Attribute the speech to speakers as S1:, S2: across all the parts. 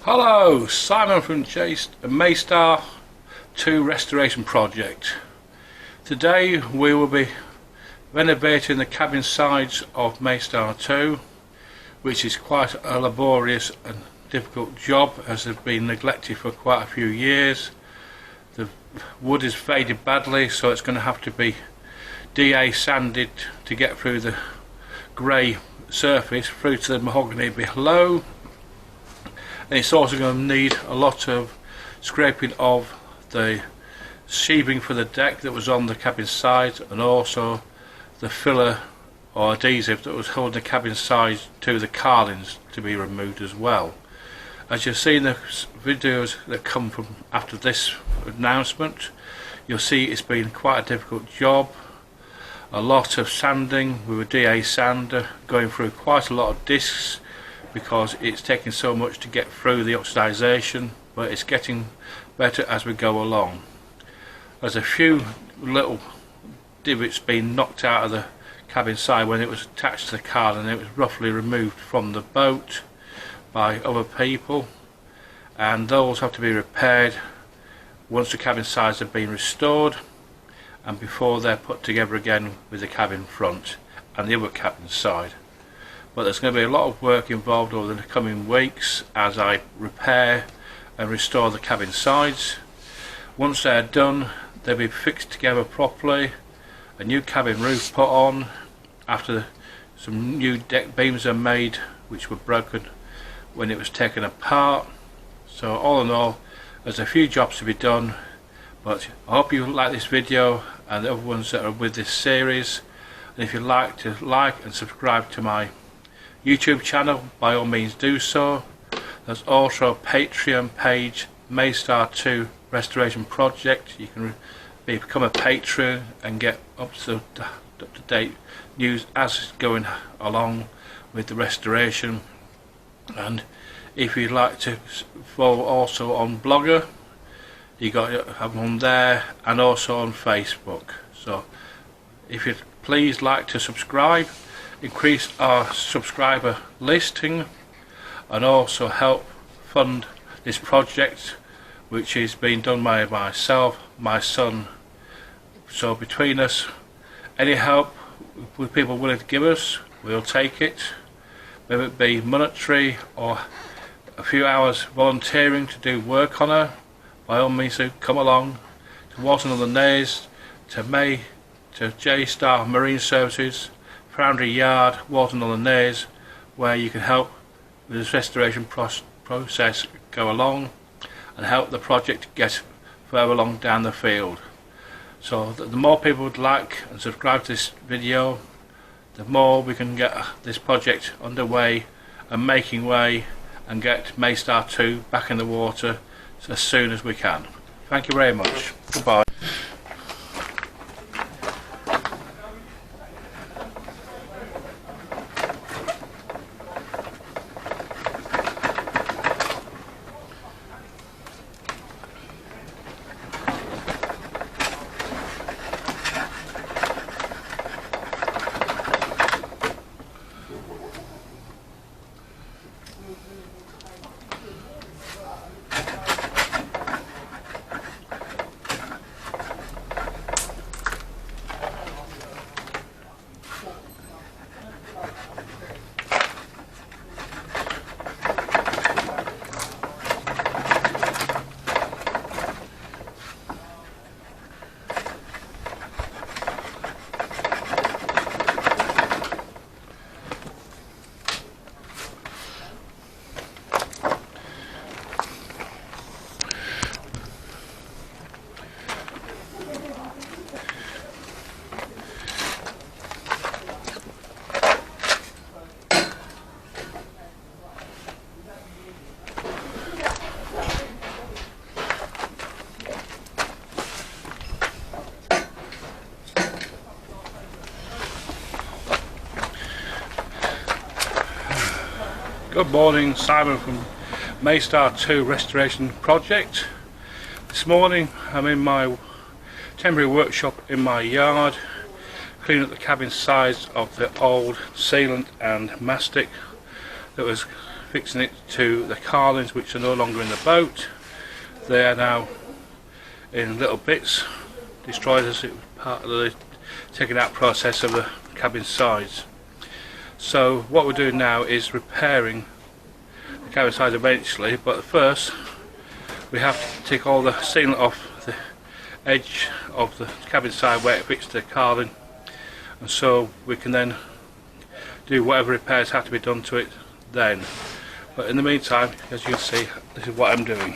S1: Hello, Simon from Mai Star II Restoration Project. Today we will be renovating the cabin sides of Mai Star II, which is quite a laborious and difficult job as they've been neglected for quite a few years. The wood is faded badly, so it's going to have to be DA sanded to get through the grey surface through to the mahogany below. And it's also going to need a lot of scraping of the sheathing for the deck that was on the cabin side, and also the filler or adhesive that was holding the cabin side to the carlings to be removed as well. As you've seen the videos that come from after this announcement, you'll see it's been quite a difficult job. A lot of sanding with a DA sander, going through quite a lot of discs, because it's taking so much to get through the oxidization, but it's getting better as we go along. There's a few little divots being knocked out of the cabin side when it was attached to the car, and it was roughly removed from the boat by other people, and those have to be repaired once the cabin sides have been restored and before they're put together again with the cabin front and the other cabin side. But there's going to be a lot of work involved over the coming weeks as I repair and restore the cabin sides. Once they're done, they'll be fixed together properly, a new cabin roof put on after some new deck beams are made which were broken when it was taken apart. So all in all, there's a few jobs to be done, but I hope you like this video and the other ones that are with this series. And if you'd like to like and subscribe to my YouTube channel, by all means do so. There's also a Patreon page, Mai Star II Restoration Project. You can become a patron and get up to date news as it's going along with the restoration. And if you'd like to follow also on Blogger, you have one there, and also on Facebook. So if you'd please like to subscribe, increase our subscriber listing, and also help fund this project, which is being done by myself, my son. So between us, any help with people willing to give us, we'll take it, whether it be monetary or a few hours volunteering to do work on her. By all means, come along to Walton on the Naze, to J Star Marine Services, Foundry Yard, Walton on the Naze, where you can help with this restoration process go along and help the project get further along down the field. So the more people would like and subscribe to this video, the more we can get this project underway and making way and get Mai Star II back in the water as soon as we can. Thank you very much. Goodbye. Good morning, Simon from Mai Star II Restoration Project. This morning I'm in my temporary workshop in my yard, cleaning up the cabin sides of the old sealant and mastic that was fixing it to the carlings, which are no longer in the boat. They are now in little bits, destroyed as it was part of the taking out process of the cabin sides. So what we're doing now is repairing the cabin sides eventually, but first we have to take all the sealant off the edge of the cabin side where it fits the carling, and so we can then do whatever repairs have to be done to it then. But in the meantime, as you can see, this is what I'm doing.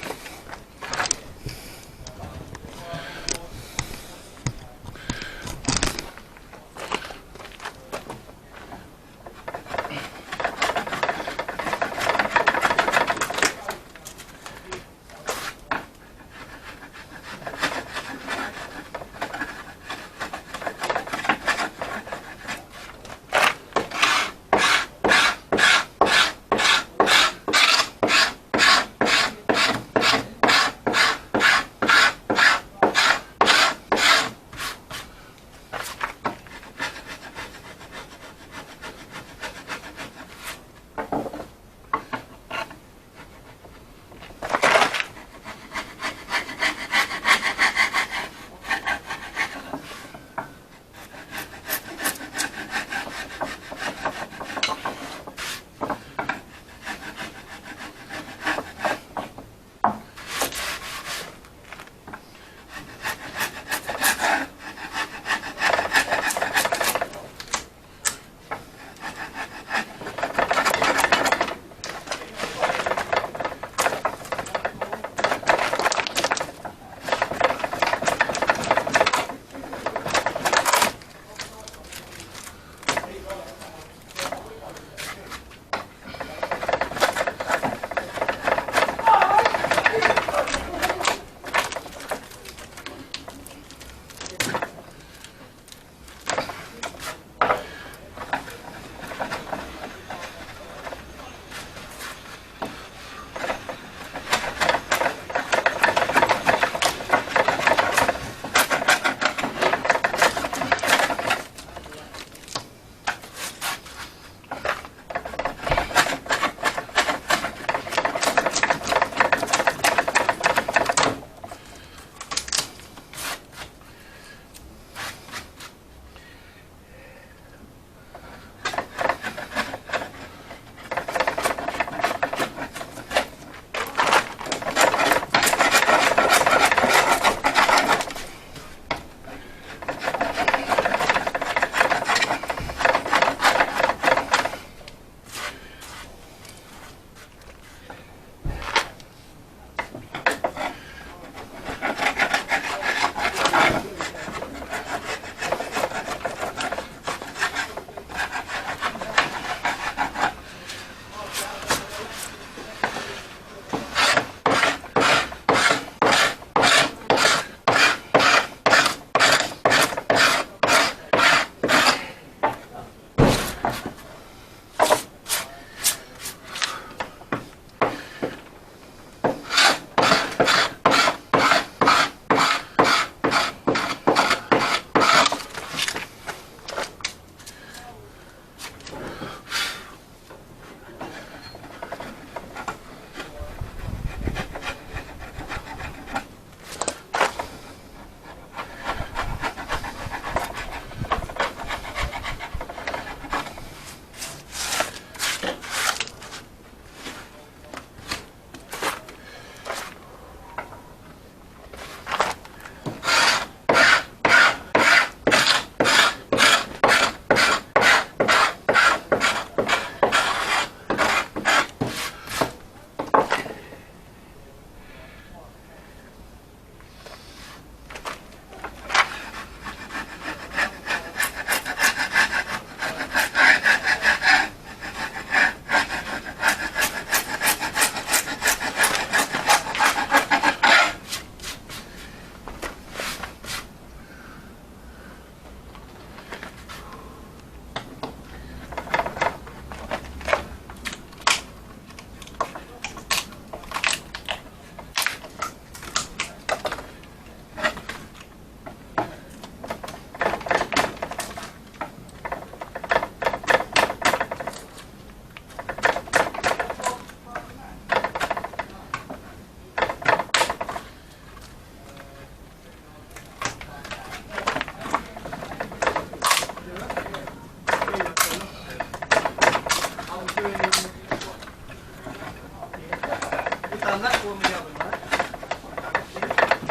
S2: done that for me the other night.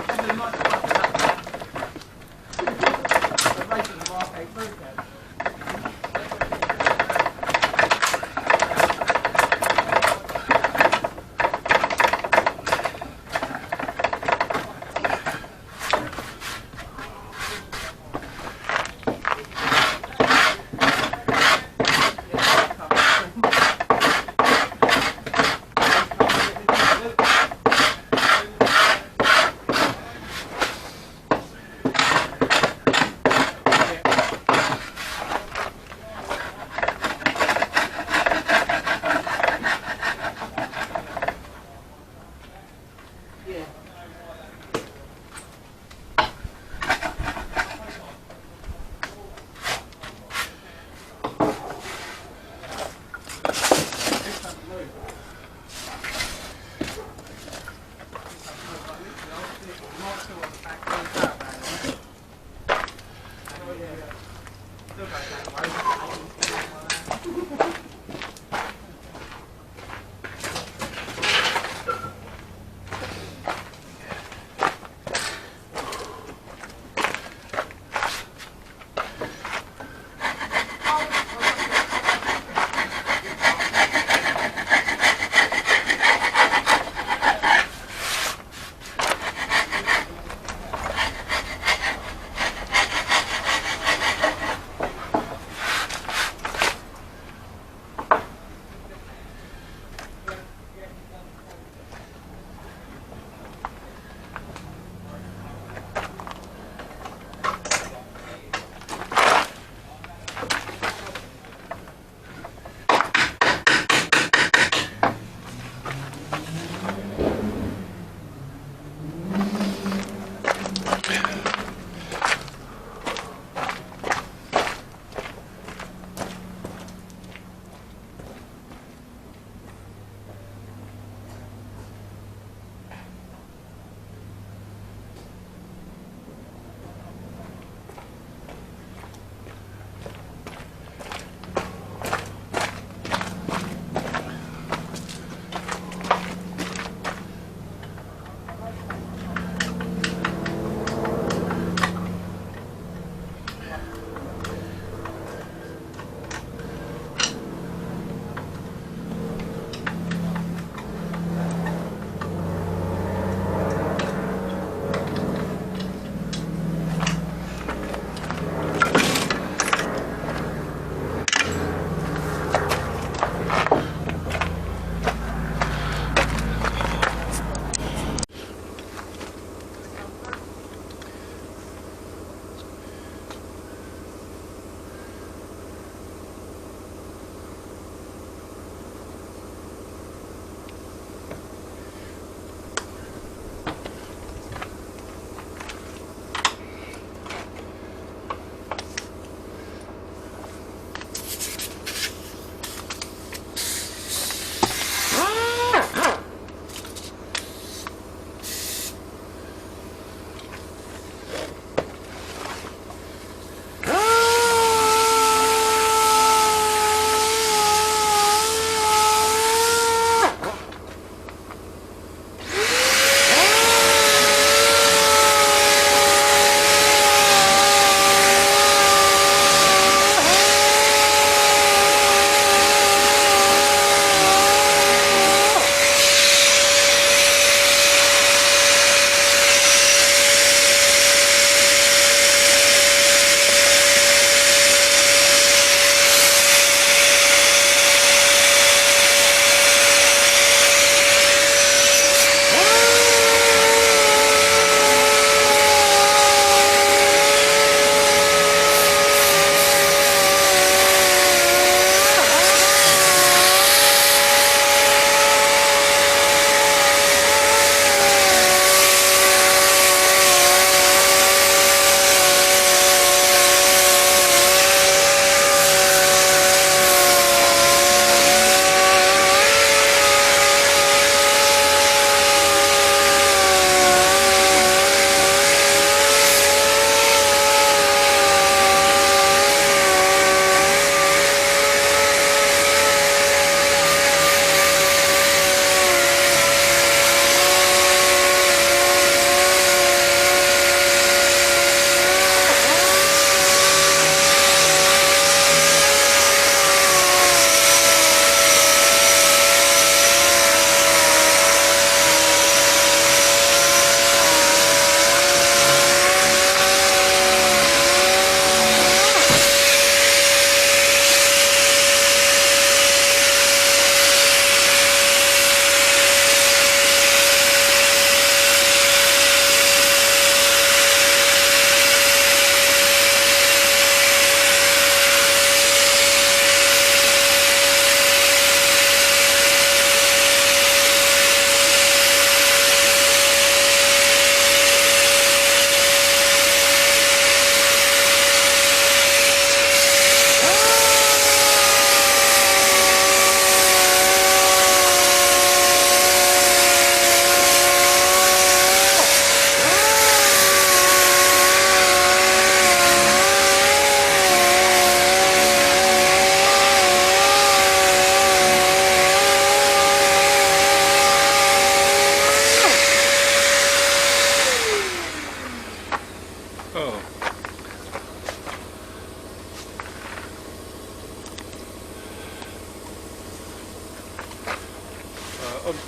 S2: Probably might have done that. The racing the arcade very bad.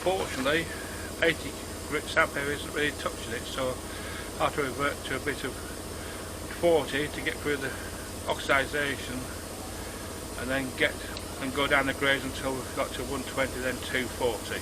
S1: unfortunately 80 grit sandpaper isn't really touching it, so I have to revert to a bit of 40 to get through the oxidation, and then go down the grades until we've got to 120, then 240.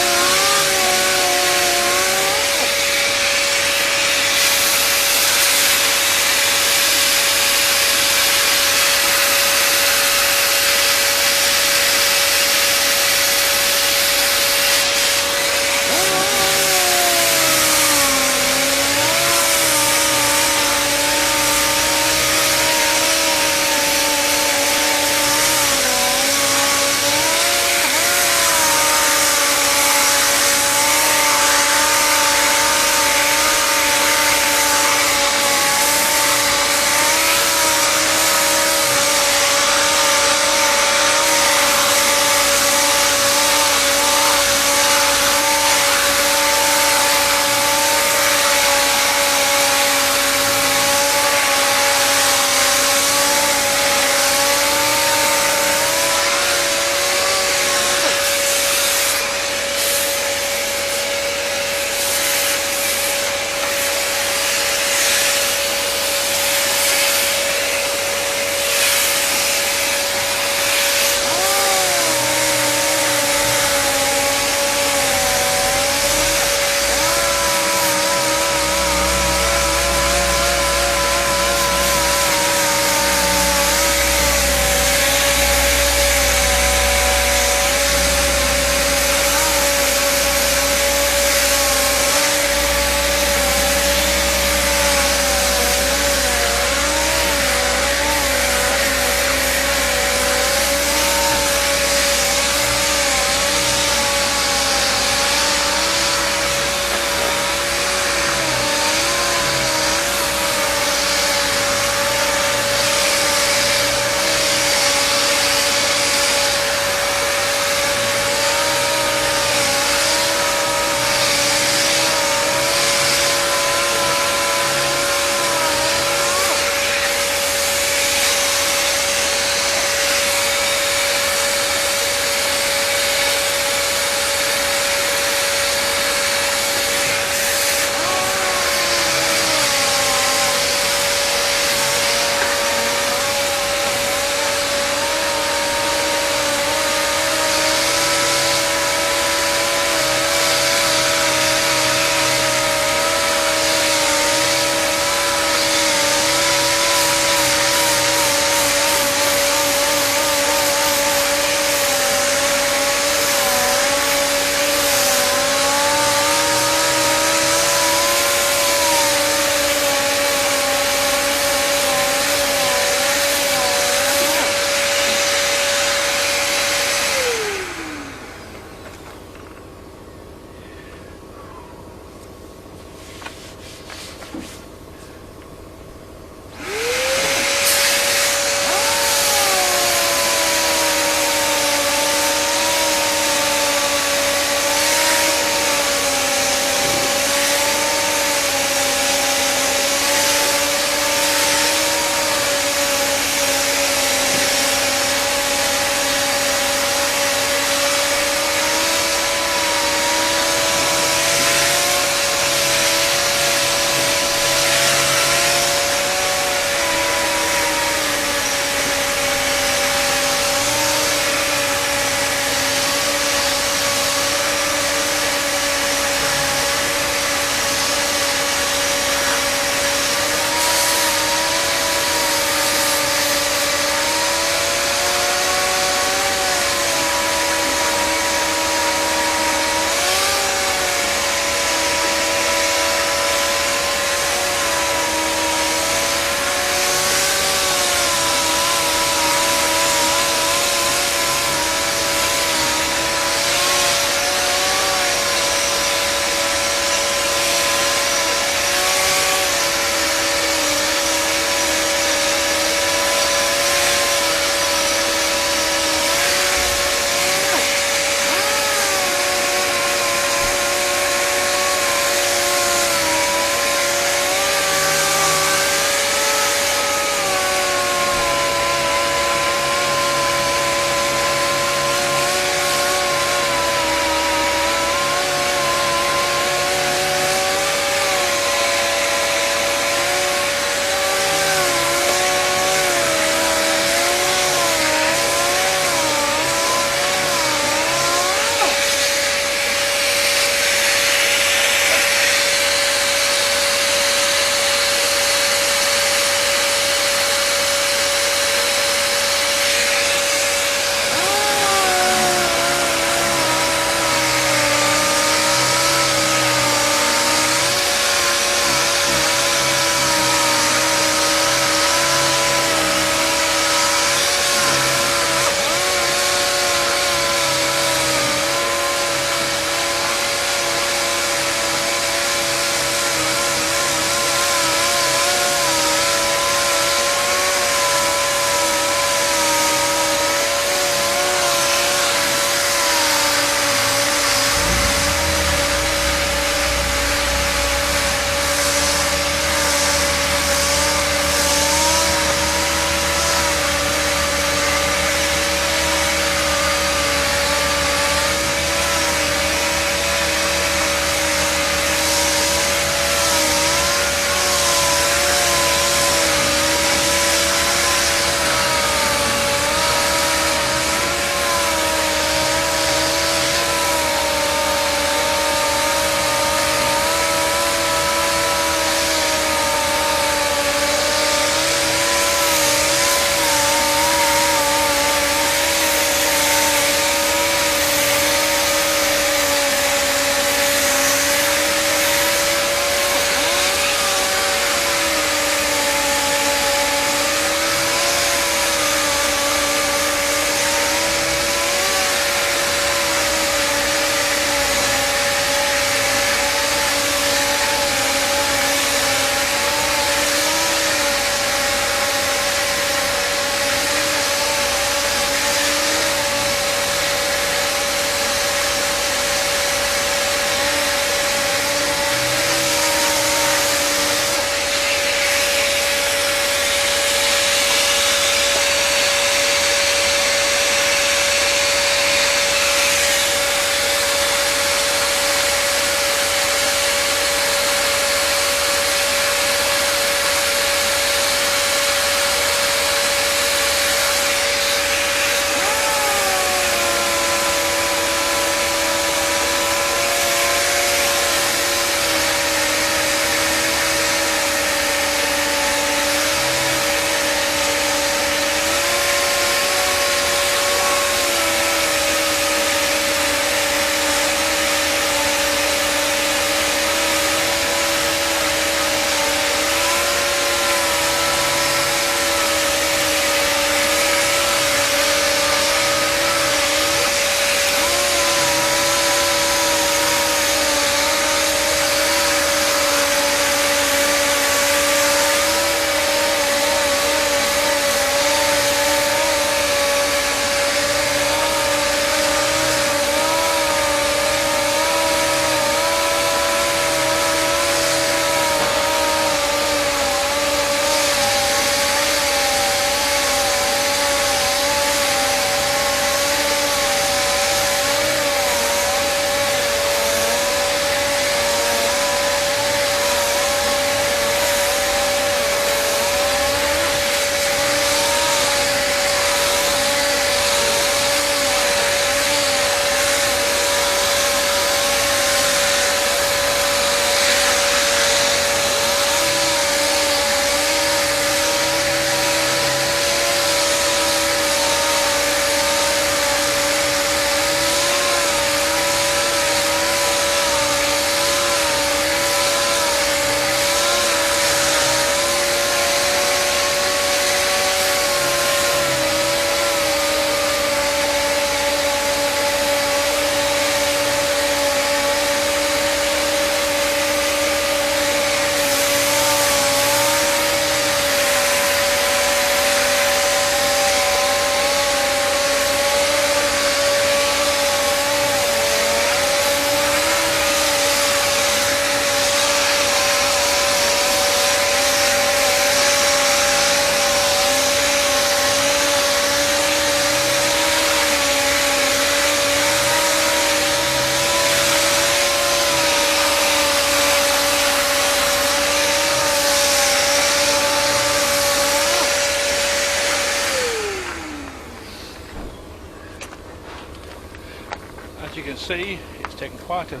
S1: As you can see, it's taken quite a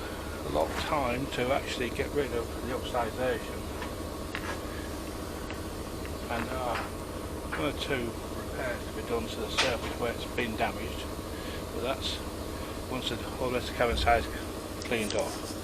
S1: lot of time to actually get rid of the upsization, and there are one or two repairs to be done to the surface where it's been damaged, but that's once all the rest of the cabin sides cleaned off.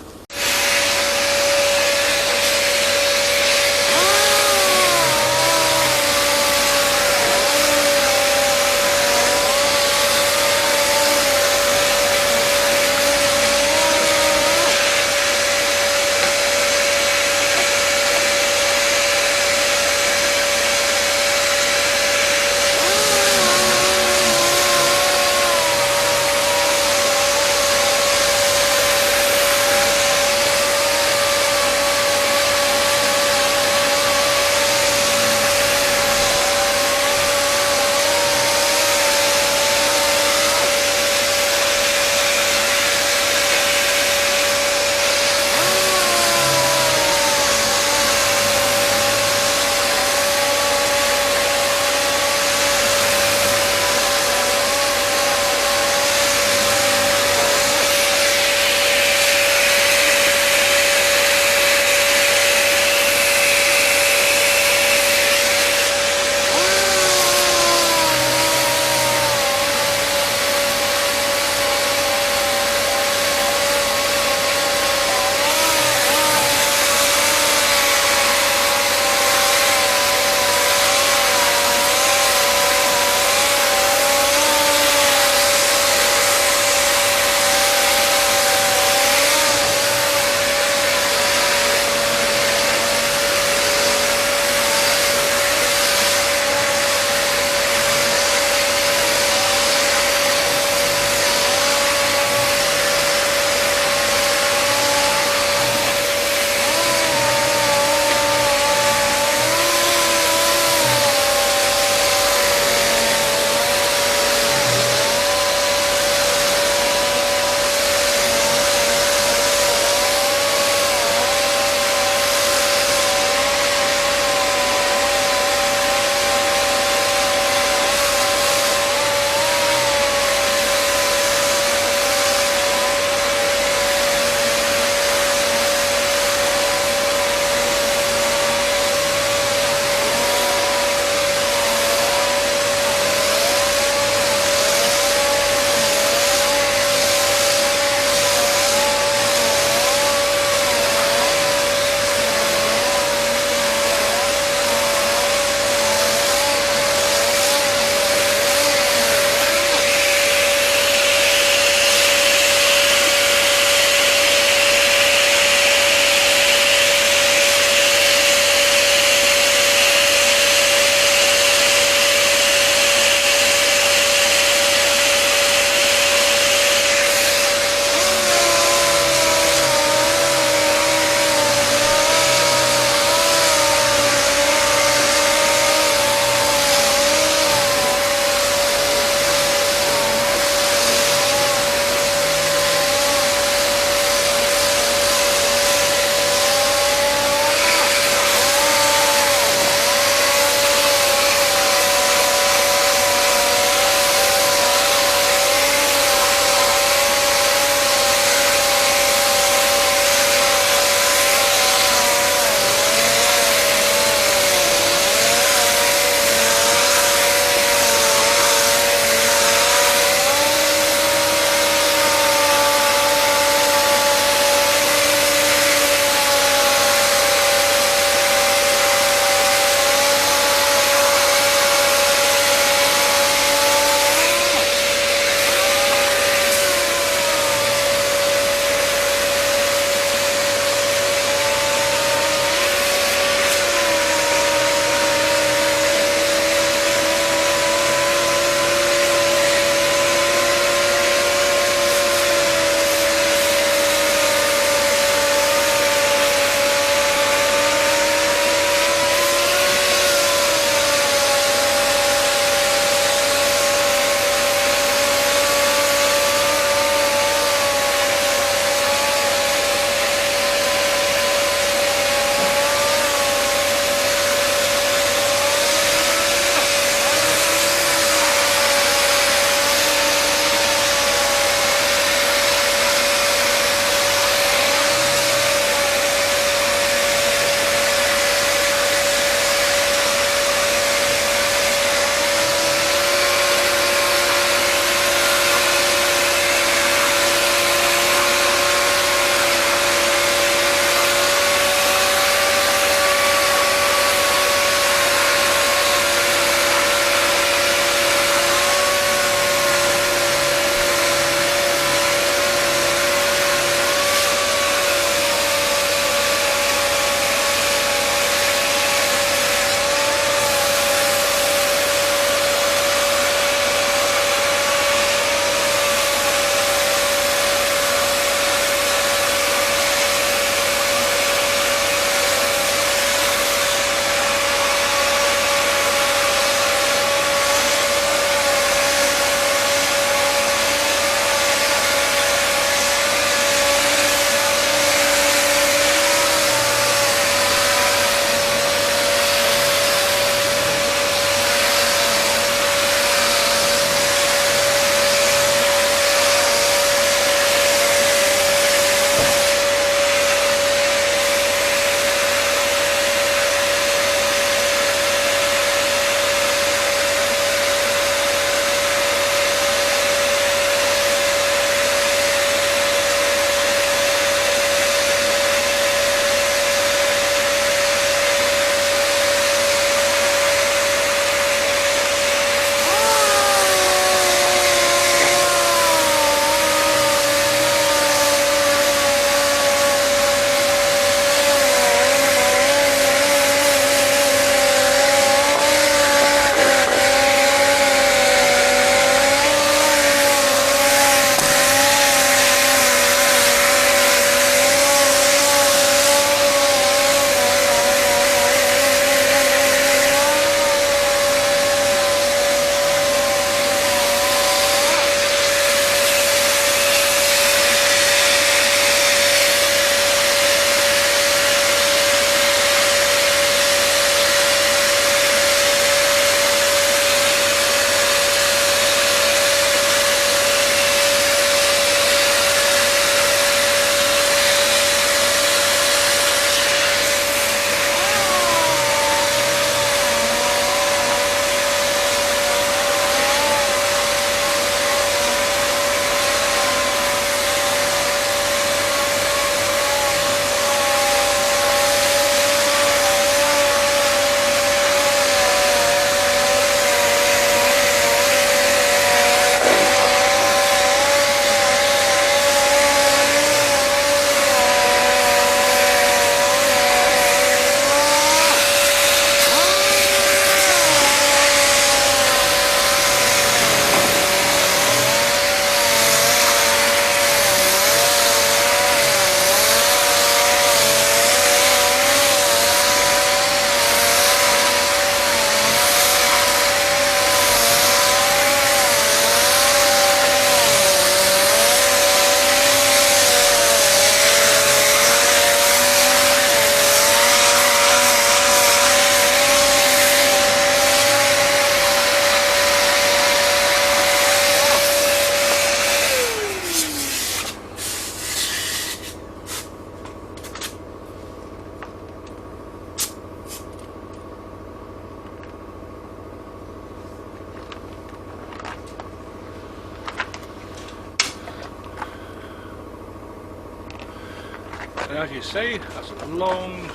S1: And as you see, that's a long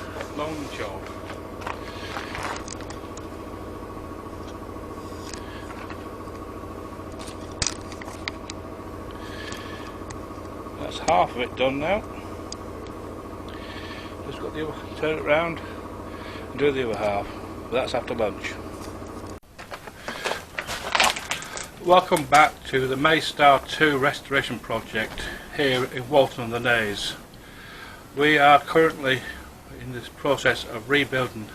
S1: job. That's half of it done now. Just got the other, turn it round and do the other half. But that's after lunch. Welcome back to the Mai Star II Restoration project here in Walton-on-the-Naze. We are currently in this process of rebuilding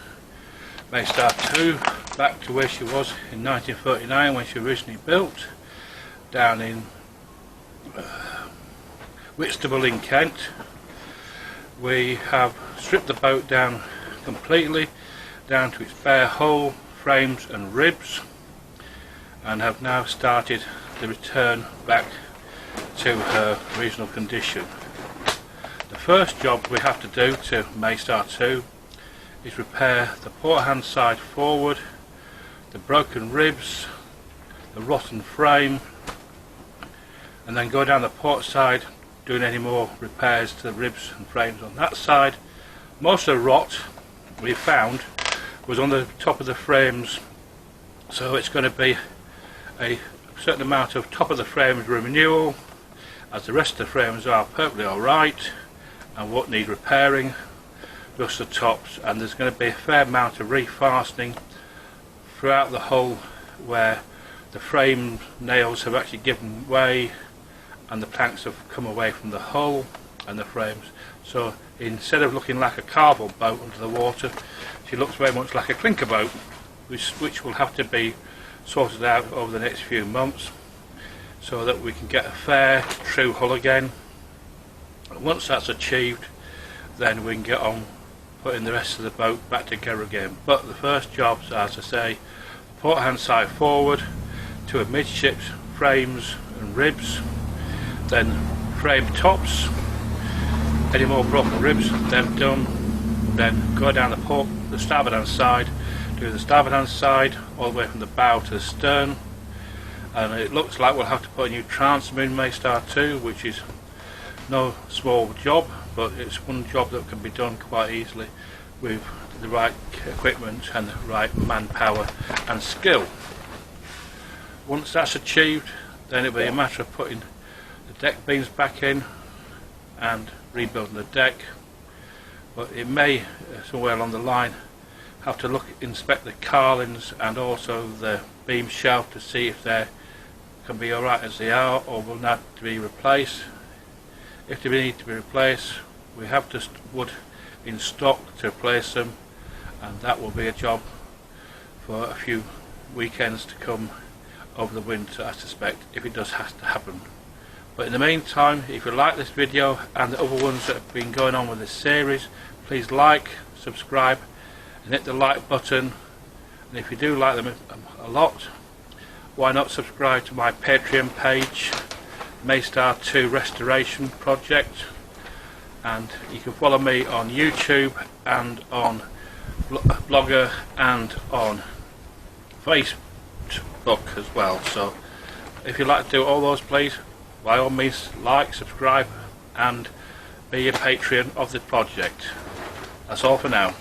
S1: Mai Star II back to where she was in 1939 when she originally built, down in Whitstable in Kent. We have stripped the boat down completely, down to its bare hull, frames and ribs, and have now started the return back to her original condition. The first job we have to do to Mai Star II is repair the port hand side forward, the broken ribs, the rotten frame, and then go down the port side doing any more repairs to the ribs and frames on that side. Most of the rot we found was on the top of the frames, so it's going to be a certain amount of top of the frames renewal, as the rest of the frames are perfectly alright and won't need repairing, just the tops, and there's going to be a fair amount of refastening throughout the hull where the frame nails have actually given way and the planks have come away from the hull and the frames. So instead of looking like a carvel boat under the water, she looks very much like a clinker boat, which will have to be sorted out over the next few months so that we can get a fair, true hull again. And once that's achieved, then we can get on putting the rest of the boat back together again. But the first jobs, as I say, port hand side forward to amidships, frames and ribs, then frame tops, any more broken ribs, them done, then go down the starboard hand side, do the starboard hand side all the way from the bow to the stern, and it looks like we'll have to put a new transom in Mai Star II, which is no small job, but it's one job that can be done quite easily with the right equipment and the right manpower and skill. Once that's achieved, then it'll be a matter of putting the deck beams back in and rebuilding the deck. But it may somewhere along the line have to inspect the carlings and also the beam shelf to see if they can be alright as they are, or will need to be replaced. If they need to be replaced, we have just wood in stock to replace them, and that will be a job for a few weekends to come over the winter, I suspect, if it does have to happen. But in the meantime, if you like this video and the other ones that have been going on with this series, please like, subscribe and hit the like button. And if you do like them a lot, why not subscribe to my Patreon page, Mai Star II Restoration project, and you can follow me on YouTube and on Blogger and on Facebook as well. So if you'd like to do all those, please, by all means, like, subscribe and be a Patreon of the project. That's all for now.